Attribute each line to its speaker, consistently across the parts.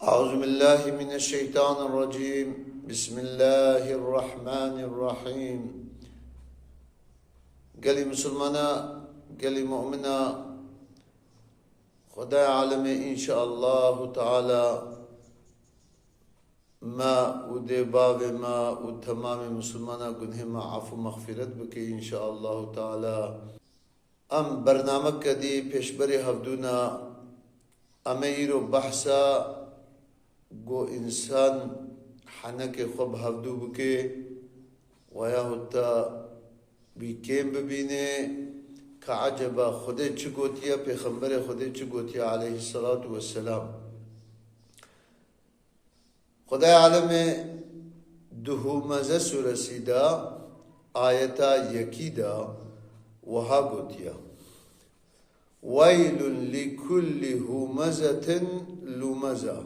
Speaker 1: أعوذ بالله من الشيطان الرجيم. بسم الله الرحمن الرحيم. قالي مسلمانا قالي مؤمنا خدا عالم إن شاء الله تعالى ما ودي باب ما وتمام مسلمانا قنهم عفو مغفرت بك إن شاء الله تعالى. أم برنامج كدي پیشبری هفدونا أميرو بحثا گو انسان حنک خوب هفدو بکه و یا هتا بیکیم ببینه که عجبا خوده چه گوتیا پیغمبر خوده چه گوتیا علیه الصلاة والسلام. خدای عالم دهومزه سورسی دا آیتا یکی دا وها گوتیا ویل لکل همزة لمزة.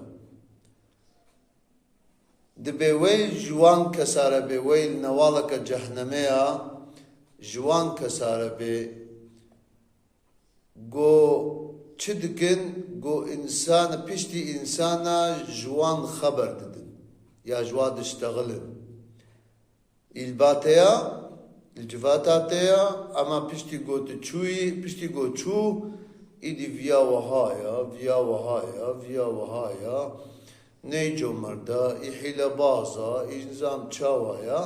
Speaker 1: دبویل جوان کساره به ویل نوالک جهنمه جوان کساره به گو چه دکن گو انسان پشتی انسان جوان خبر ددن یا جواد اشتغلن الباتیا الجواتاتیا اما پشتی گو تچوی پشتی گو چو ایدی ویا وهایا نیجو مردا ایحیل بازا اینزام چاوایا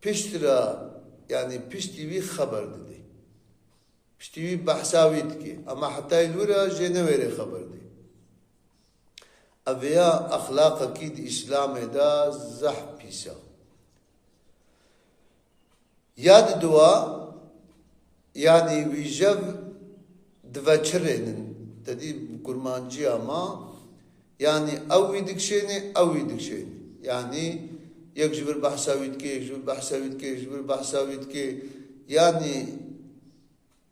Speaker 1: پشترا یعنی پشتی وی خبر دادی پشتی وی بحثاوید کی اما حتی الورا جنویره خبر دی اویا اخلاق کی دی اسلام دا زح پیسا یاد دوا یعنی ویجب دوچرینن تدی گرمانجی اما yani اوی دکشینه yani یک جبر بحثاوید که یک جبر بحثاوید که yani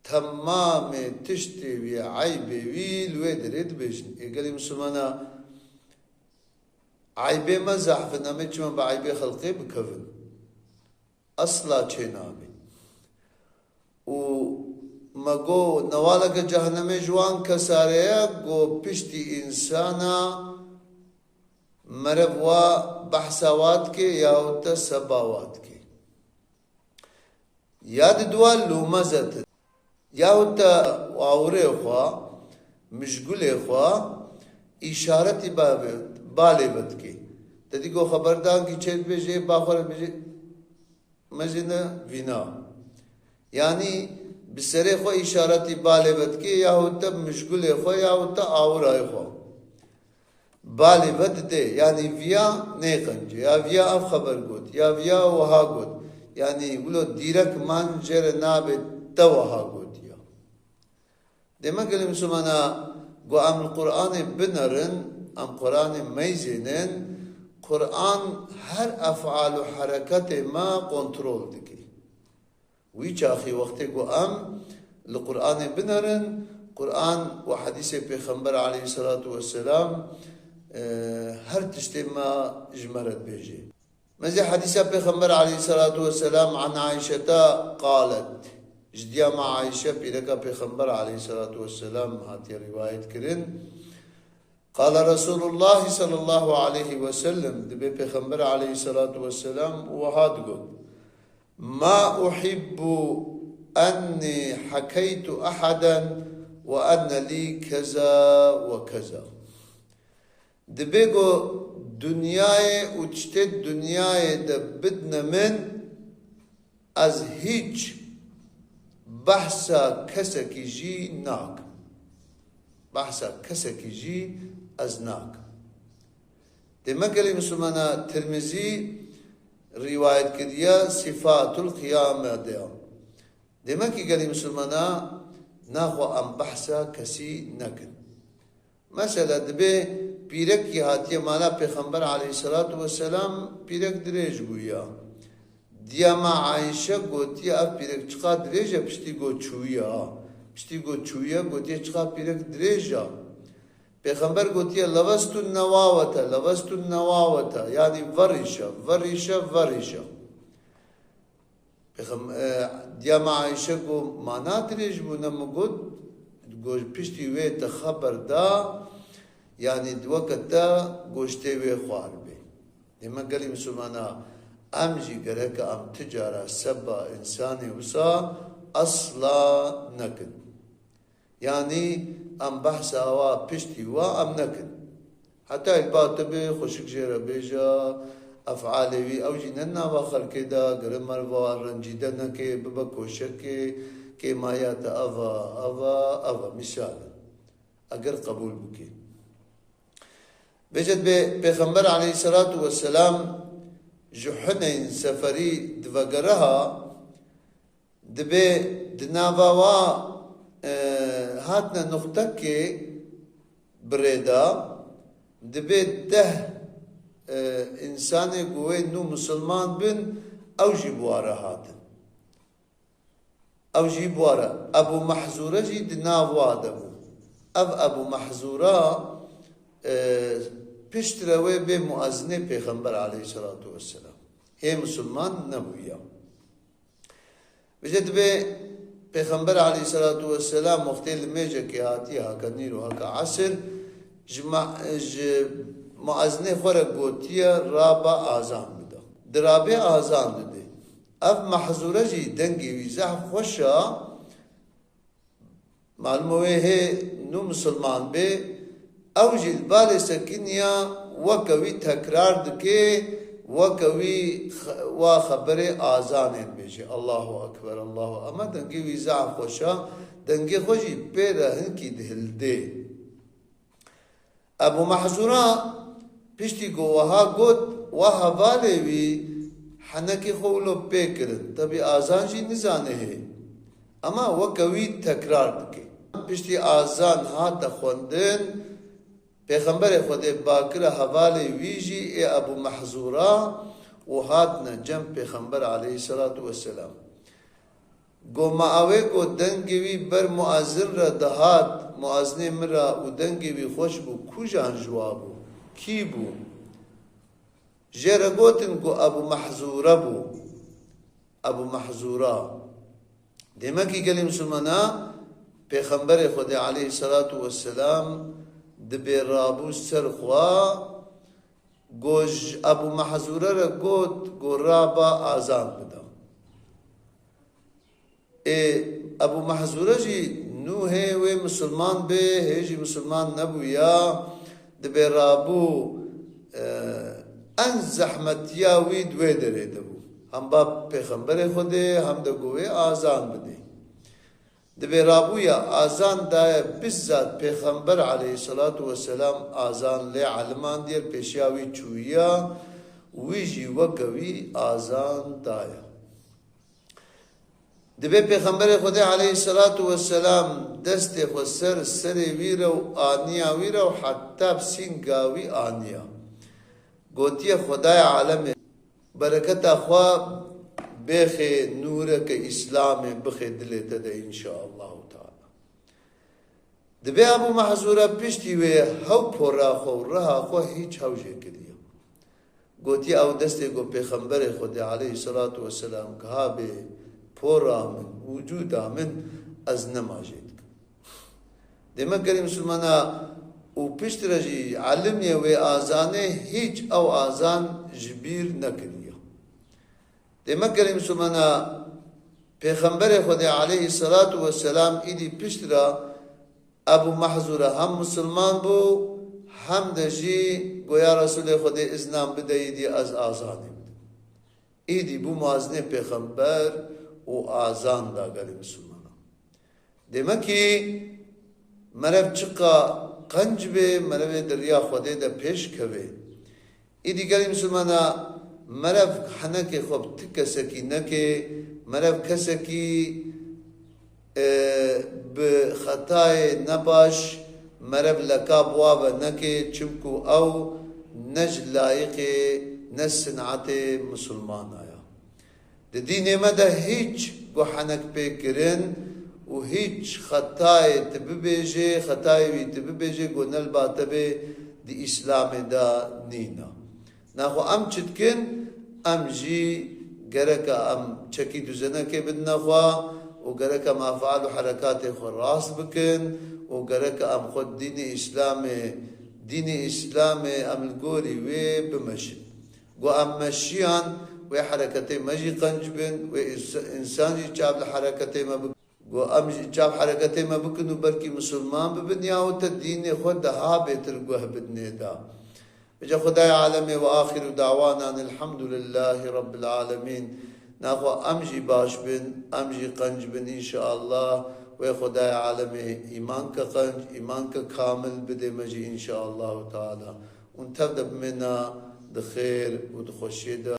Speaker 1: تمام تشتی وی عیبی وی لوی درید بیشن اگلی مسلمانا عیبی ما زحفن امی چما با عیبی خلقی بکفن اصلا چه نامی و مگو نوالک جهنم جوان کساره گو پشتی انسانا مرب و بحثاوات کے یا ہوتا سباوات کے یاد دوا لومزت یا ہوتا واوره خوا مشغول خوا اشارتی بالبت کے تدی کو خبردان کی چیز بیجے باخر بیجے مزینا وینا یعنی بسره خو اشارتی بالبت کی یا ہوتا مشغول خو یا ہوتا آورای خو بالبت دے یعنی ویا نیقنج یا ویا اف خبر گوت یا ویا وها گوت یعنی بلو دیرک منجر ناب تو وها گوت یا demek ki Müslümana bu am Kur'an binarın am Kur'an meyzinin Kur'an her afalu hareketi ma kontrol diki ويش أخي وقتك وأم القرآن بنرن قرآن وحديث بيخمبر عليه الصلاة والسلام هر تشتما جمرت بيجي مزي حديث بيخمبر عليه الصلاة والسلام عن عائشة قالت جديا مع عائشة بيلك بيخمبر عليه الصلاة والسلام هاتي رواية كرن قال رسول الله صلى الله عليه وسلم دبي بيخمبر عليه الصلاة والسلام وهاد قل ما أحب أني حكيت أحدا وأن لي كذا وكذا دبيغو دنياي وتشتد دنياي دبدنا من از هيج بحثا كسكي جي ناك بحثا كسكي جي از ناك دمكالي مسلمانا ترمزي روایت کردیا صفات القیامه دیا demek ki geli Müslümana nahu am bahsa kesi nakın mesela dibe pirek ki hatiye mala peygamber aleyhissalatu vesselam pirek direj guya diyama Ayşe gotiye ab pirek çıka direja pişti go çuya gotiye çıka pirek direja Peygamber gotiye lavastun nevavata yani varisha Diyama Ayşe go mana direj bu namugud go pişti ve te haber da يعني دوكتا گوشته وی خوار بي دما قالي مسلمانا امجي قرك ام تجارة سبا انساني وسا اصلا نكن يعني ام بحث اوا پشتي وا ام نكن حتى الباطب خوشك جيرا بيجا افعالي او جننا وخلق دا گرمر و رنجيده نكي ببا کوشك كي مايات اوا مثال اگر قبول بكي بجد بيغمبر عليه الصلاة والسلام جحنين سفري دفقرها دبي دناواوا هاتنا نقطة بريدا دبي ده انساني قوي نو مسلمان بن او جيبوارا هاتن او جيبوارا ابو محزورة جي دناوا دبو ابو محزورة پشتروه به مؤذن پیغمبر علیه الصلاة والسلام هی مسلمان نبویا بجد به پیغمبر علیه الصلاة والسلام مختل میجه که هاتی ها کنیر و ها که عصر مؤذن خوره گوتیا رابا آزان بده درابه آزان بده اف محظوره جی دنگی وی زحف خوشا معلومه هی نو مسلمان به او جل بال سكنيا وكوي تكرار دكي وكوي وخبر آذان بيجي الله أكبر الله أما دنگي ويزع خوشا دنگي خوشي بيرا هنكي دهل دي أبو محزورا پشتی گوها گوت وها بالي وي حنكي خولو بيكرن تبي آذان جي نزانه هي أما وكوي تكرار دكي پشتی آذان هات خوندن پیغمبر خود باکر حواله ویجی ای ابو محزورا و هاتنا جم پیغمبر علیه الصلاة والسلام گو معاوه گو دنگی وی بر مؤذن را دهات مؤذن مرا و دنگی وی خوش بو کجان جوابو کی بو جرگوتن گو ابو محزورا بو ابو محزورا دیمکی گلی مسلمانا پیغمبر خود علیه الصلاة والسلام دبي رابو سرخوا گوش ابو محزوره را گوت گو رابا آزان بدا ابو محزوره جي نو هي وي مسلمان به هيجي مسلمان نبويا دبي رابو ان زحمتيا وي دوي دري دبو هم باب پیغمبر خوده هم دا گوه آزان بده دبي رابويا آزان دايا بالذات پیغمبر عليه الصلاة والسلام آزان لي علمان دير پیشاوي چويا ويجي وكوي آزان دايا دبي پیغمبر خدا عليه الصلاة والسلام دست خسر سر ويرو آنيا ويرو حتى بسنگاوي آنيا گوتيا خدای عالم برکت اخوا بخي نورك اسلام بخي دلته ده ان شاء الله تعالى دبي ابو محزوره پشتي وي هو پورا خو رها خو هیچ هوجه کړی گوتي او دسته گو پیغمبر خدا عليه الصلاه والسلام کها به پورا من وجود من از نماجد دمه کریم مسلمانا او پشترجي علم يي و اذانه هیچ او اذان جبیر نکړي دمه کریم مسلمانا پیغمبر خدا علیه الصلاة والسلام ایدی پشترا ابو محزوره هم مسلمان بو هم دجی گویا رسول خدا ازنام بدهیدی از آزانی ایدی بو موازنه پیغمبر و آزان دا گلی مسلمانا دمه کی مرف چقا قنج به مرف دریا خدا دا پیش کوه ایدی گلی مسلمانا مرف حنک خوب تکسکی نکه مرف کسکی به خطای نباش مرف لکاب واب نکه چمکو او نج لایق نصنعت مسلمان آیا ده دین مده هیچ گو حنک پیکرن و هیچ خطای تببیجه خطای وی تببیجه گو نلبا تبه دی اسلام دا نینا ناخو ام چتکن ام جی گرکا ام چکی دوزنه که بدنا خوا و گرکا ام افعال و حرکات خو راست بکن و گرکا ام خود دین اسلام ديني إسلامي أم القوري وي بمشي قو أم مشيان وي حركتي مجي قنجبن وإنسان جاب الحركتي ما بك قو أم جاب حركتي ما بكنو بلكي مسلمان ببن ياو تديني خود هابتر قوه بدني دا بجا خداي عالمي وآخر دعوانا أن الحمد لله رب العالمين ناخو أمجي باش بن أمجي قنج بن إن شاء الله وخداي عالمي إيمانك قنج إيمانك كامل بدي مجي إن شاء الله تعالى ونتبدأ منا دخير ودخشيدا